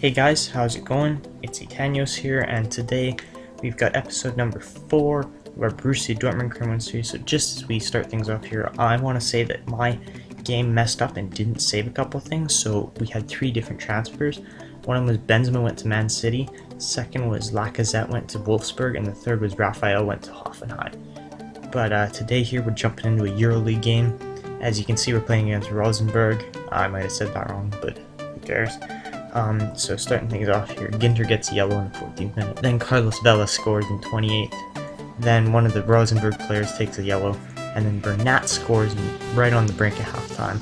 Hey guys, how's it going? It's Etanyos here, and today we've got episode number 4 of our Borussia Dortmund Career Ep.4 series. So just as we start things off here, I want to say that my game messed up and didn't save a couple things. So we had 3 different transfers. One of them was Benzema went to Man City, second was Lacazette went to Wolfsburg, and the third was Raphael went to Hoffenheim. But today here we're jumping into a EuroLeague game. As you can see, we're playing against Rosenborg. I might have said that wrong, but who cares? So starting things off here, Ginter gets yellow in the 14th minute, then Carlos Vela scores in 28th, then one of the Rosenborg players takes a yellow, and then Bernat scores right on the brink of halftime.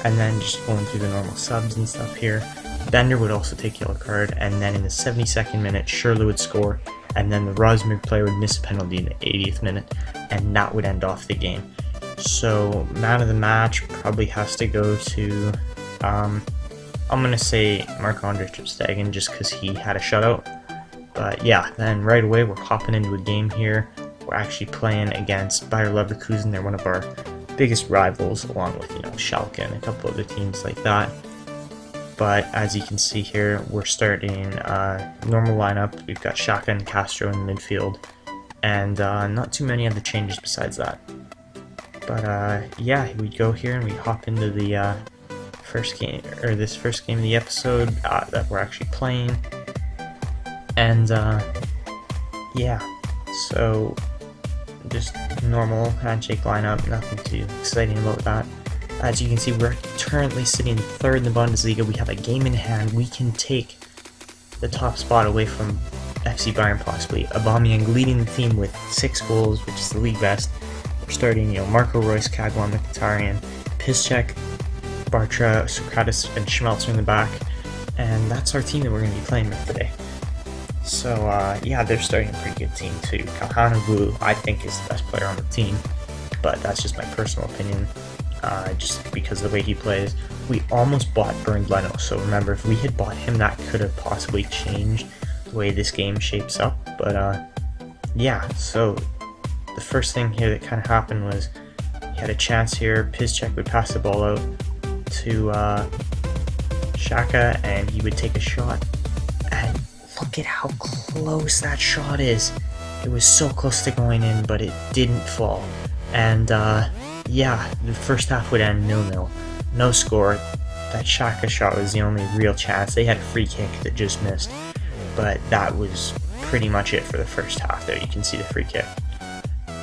And then just going through the normal subs and stuff here, Bender would also take a yellow card, and then in the 72nd minute, Schürrle would score, and then the Rosenborg player would miss a penalty in the 80th minute, and that would end off the game. So man of the match probably has to go to, I'm going to say Marc-Andre ter Stegen just because he had a shutout. But yeah, then right away we're hopping into a game here. We're actually playing against Bayer Leverkusen. They're one of our biggest rivals, along with, Schalke and a couple other teams like that. But as you can see here, we're starting normal lineup. We've got Xhaka and Castro in the midfield, and not too many other changes besides that. But yeah, we go here and we hop into the first game, or this first game of the episode that we're actually playing. And yeah, so just normal handshake lineup, nothing too exciting about that. As you can see, we're currently sitting third in the Bundesliga. We have a game in hand. We can take the top spot away from FC Bayern possibly. Aubameyang leading the team with 6 goals, which is the league best. We're starting, Marco Reus, Kagawa, Mkhitaryan, Piszczek, Bartra, Sokratis, and Schmelzer in the back, and that's our team that we're going to be playing with today. So yeah, they're starting a pretty good team too. Kalhanoglu, I think, is the best player on the team, but that's just my personal opinion, just because of the way he plays. We almost bought Bernd Leno, so remember, if we had bought him, that could have possibly changed the way this game shapes up. But yeah, so the first thing here that kind of happened was he had a chance here. Piszczek would pass the ball out to Xhaka, and he would take a shot, and look at how close that shot is. It was so close to going in, but it didn't fall. And yeah, the first half would end 0-0, no score. That Xhaka shot was the only real chance. They had a free kick that just missed, but that was pretty much it for the first half. There you can see the free kick.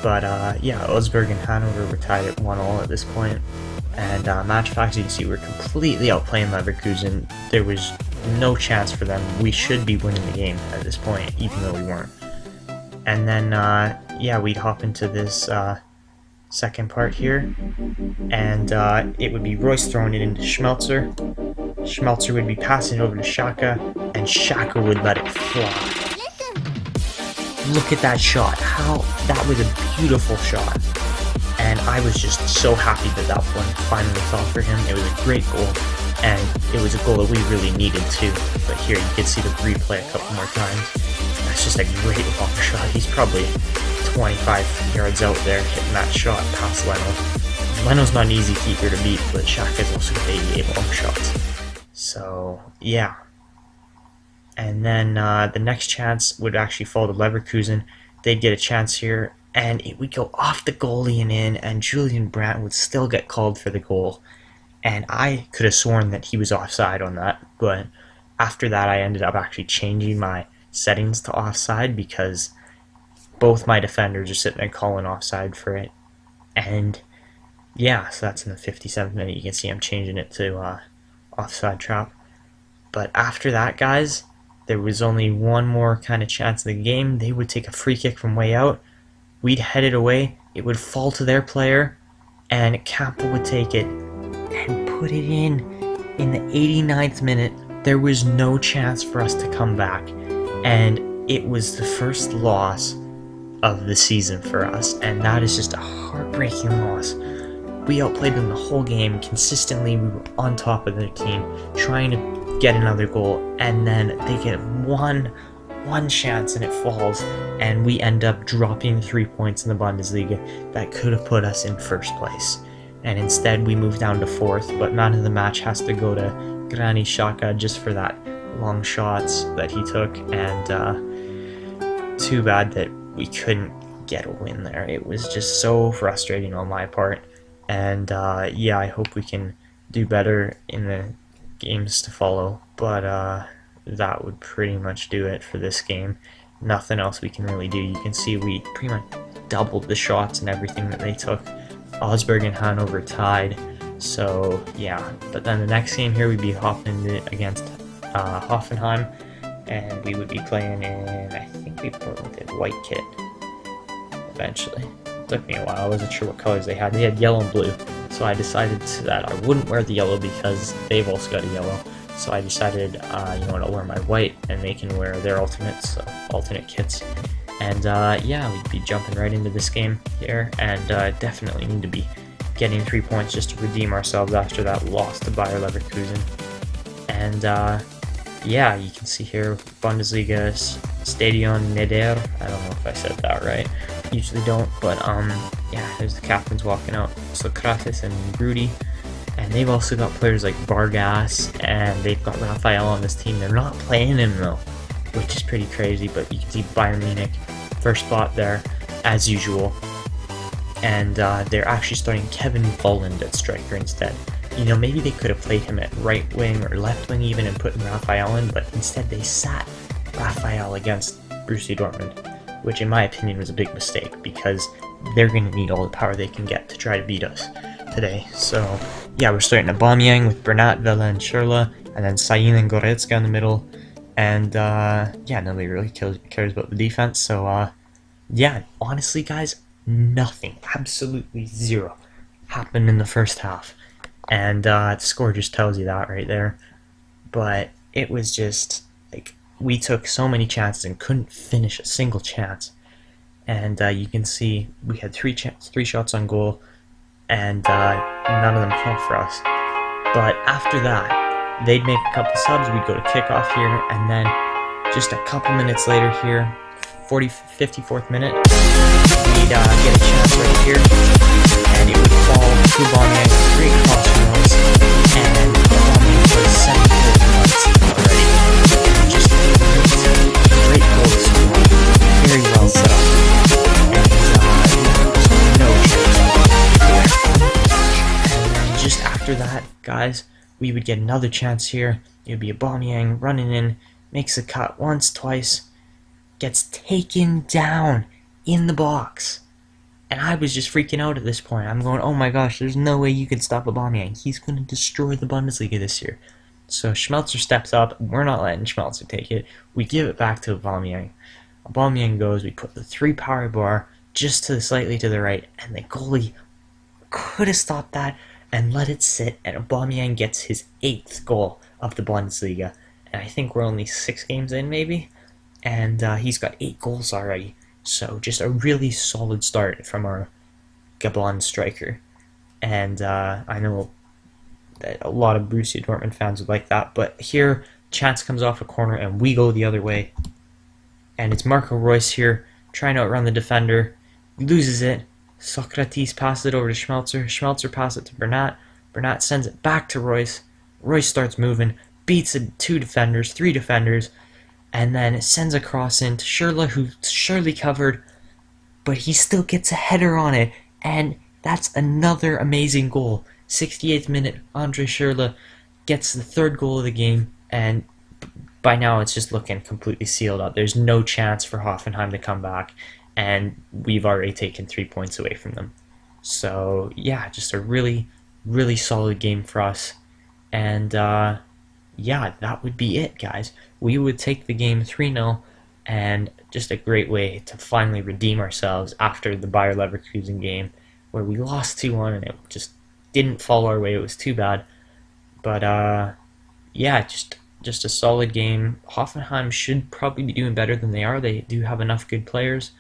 But yeah, Augsburg and Hanover were tied at 1-1 at this point. And match facts, you can see we're completely outplaying Leverkusen. There was no chance for them. We should be winning the game at this point, even though we weren't. And then, yeah, we'd hop into this second part here. And it would be Royce throwing it into Schmelzer. Schmelzer would be passing it over to Xhaka, and Xhaka would let it fly. Look at that shot. That was a beautiful shot. And I was just so happy that that one finally fell for him. It was a great goal, and it was a goal that we really needed too. But here you can see the replay a couple more times. That's just a great long shot. He's probably 25 yards out there hitting that shot past Leno. Leno's not an easy keeper to beat, but Xhaka's also got 88 long shots. So yeah. And then the next chance would actually fall to Leverkusen. They'd get a chance here, and it would go off the goalie and in, and Julian Brandt would still get called for the goal. And I could have sworn that he was offside on that, but after that I ended up actually changing my settings to offside because both my defenders are sitting there calling offside for it. And yeah, so that's in the 57th minute. You can see I'm changing it to offside trap. But after that, guys, there was only one more kind of chance in the game. They would take a free kick from way out. We'd head it away. It would fall to their player, and Campbell would take it and put it in the 89th minute. There was no chance for us to come back, and it was the first loss of the season for us, and that is just a heartbreaking loss. We outplayed them the whole game. Consistently, we were on top of their team, trying to get another goal, and then they get one chance and it falls, and we end up dropping 3 points in the Bundesliga that could have put us in first place. And instead we move down to 4th, but man of the match has to go to Granit Xhaka just for that long shots that he took, and too bad that we couldn't get a win there. It was just so frustrating on my part, and yeah, I hope we can do better in the games to follow, but that would pretty much do it for this game. Nothing else we can really do. You can see we pretty much doubled the shots and everything that they took. Augsburg and Hanover tied, so yeah. But then the next game here, we'd be hopping against Hoffenheim, and we would be playing in, I think we did white kit eventually. It took me a while. I wasn't sure what colors they had. They had yellow and blue, so I decided that I wouldn't wear the yellow because they've also got a yellow. So I decided, you know what, I'll wear my white and they can wear their alternates, so alternate kits. And yeah, we'd be jumping right into this game here, and definitely need to be getting 3 points just to redeem ourselves after that loss to Bayer Leverkusen. And yeah, you can see here Bundesliga Stadion Neder. I don't know if I said that right. Usually don't, but yeah, there's the captains walking out, Socrates and Rudy. And they've also got players like Vargas, and they've got Raphael on this team. They're not playing him though, which is pretty crazy, but you can see Bayern Munich, first spot there, as usual. And they're actually starting Kevin Volland at striker instead. You know, maybe they could have played him at right wing or left wing even and put Raphael in, but instead they sat Raphael against Borussia Dortmund, which in my opinion was a big mistake, because they're going to need all the power they can get to try to beat us today. So yeah, we're starting Aubameyang with Bernat, Vela, and Schürrle, and then Sain and Goretzka in the middle. And yeah, nobody really cares about the defense. So yeah, honestly guys, nothing, absolutely zero happened in the first half, and the score just tells you that right there. But it was just like we took so many chances and couldn't finish a single chance. And you can see we had three shots on goal, and none of them fell for us. But after that, they'd make a couple subs, we'd go to kickoff here, and then just a couple minutes later here, 54th minute, we'd get a chance right here, and it would fall to Aubameyang, great cross from us, and Aubameyang was 7 goals already. Just great goals, very well set up, and no chance. And then just after that, guys, we would get another chance here. It would be Aubameyang running in, makes a cut once, twice, gets taken down in the box. And I was just freaking out at this point. I'm going, oh my gosh, there's no way you can stop Aubameyang. He's going to destroy the Bundesliga this year. So Schmelzer steps up. We're not letting Schmelzer take it. We give it back to Aubameyang. Aubameyang goes. We put the 3 power bar just slightly to the right. And the goalie could have stopped that and let it sit. And Aubameyang gets his 8th goal of the Bundesliga. And I think we're only 6 games in, maybe. And he's got 8 goals already. So just a really solid start from our Gabon striker. And I know that a lot of Borussia Dortmund fans would like that. But here, chance comes off a corner and we go the other way. And it's Marco Reus here trying to outrun the defender. Loses it. Socrates passes it over to Schmelzer. Schmelzer passes it to Bernat. Bernat sends it back to Reus. Reus starts moving. Beats 2 defenders, 3 defenders. And then it sends a cross in to Schürrle, who's surely covered, but he still gets a header on it, and that's another amazing goal. 68th minute, Andre Schürrle gets the 3rd goal of the game, and by now it's just looking completely sealed up. There's no chance for Hoffenheim to come back, and we've already taken 3 points away from them. So yeah, just a really, really solid game for us, and yeah, that would be it, guys. We would take the game 3-0, and just a great way to finally redeem ourselves after the Bayer Leverkusen game, where we lost 2-1, and it just didn't fall our way. It was too bad. But, yeah, just a solid game. Hoffenheim should probably be doing better than they are. They do have enough good players.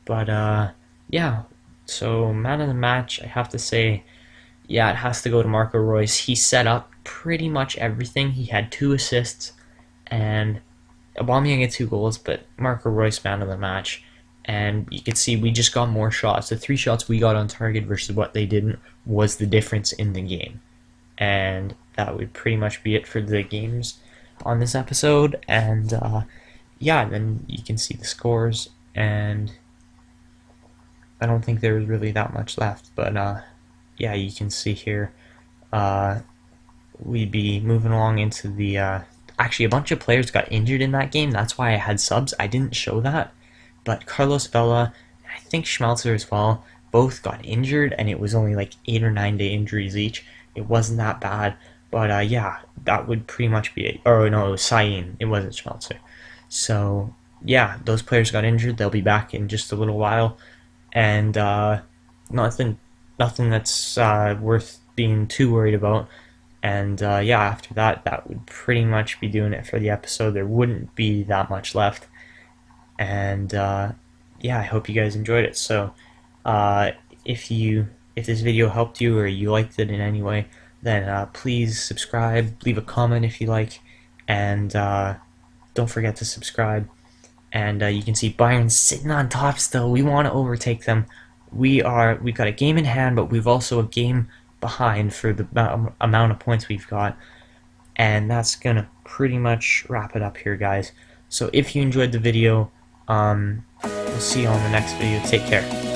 But, yeah, so man of the match, I have to say, yeah, it has to go to Marco Reus. He set up pretty much everything. He had 2 assists, and Aubameyang had 2 goals, but Marco Reus man of the match. And you can see we just got more shots. The 3 shots we got on target versus what they didn't was the difference in the game. And that would pretty much be it for the games. on this episode, and yeah, then you can see the scores, and I don't think there's really that much left, but yeah, you can see here uh, we'd be moving along into the actually a bunch of players got injured in that game. That's why I had subs. I didn't show that, but Carlos Vela, I think Schmelzer as well, both got injured, and it was only like 8 or 9 day injuries each. It wasn't that bad, but yeah, that would pretty much be it. Or no, it was Sain. It wasn't Schmelzer. So yeah, those players got injured. They'll be back in just a little while, and nothing, nothing that's worth being too worried about. And yeah, after that, that would pretty much be doing it for the episode. There wouldn't be that much left, and yeah, I hope you guys enjoyed it. So uh, if this video helped you or you liked it in any way, then please subscribe, leave a comment if you like, and don't forget to subscribe. And you can see Bayern sitting on top still. We want to overtake them. We've got a game in hand, but we've also a game behind for the amount of points we've got. And that's gonna pretty much wrap it up here, guys. So if you enjoyed the video, we'll see you on the next video. Take care.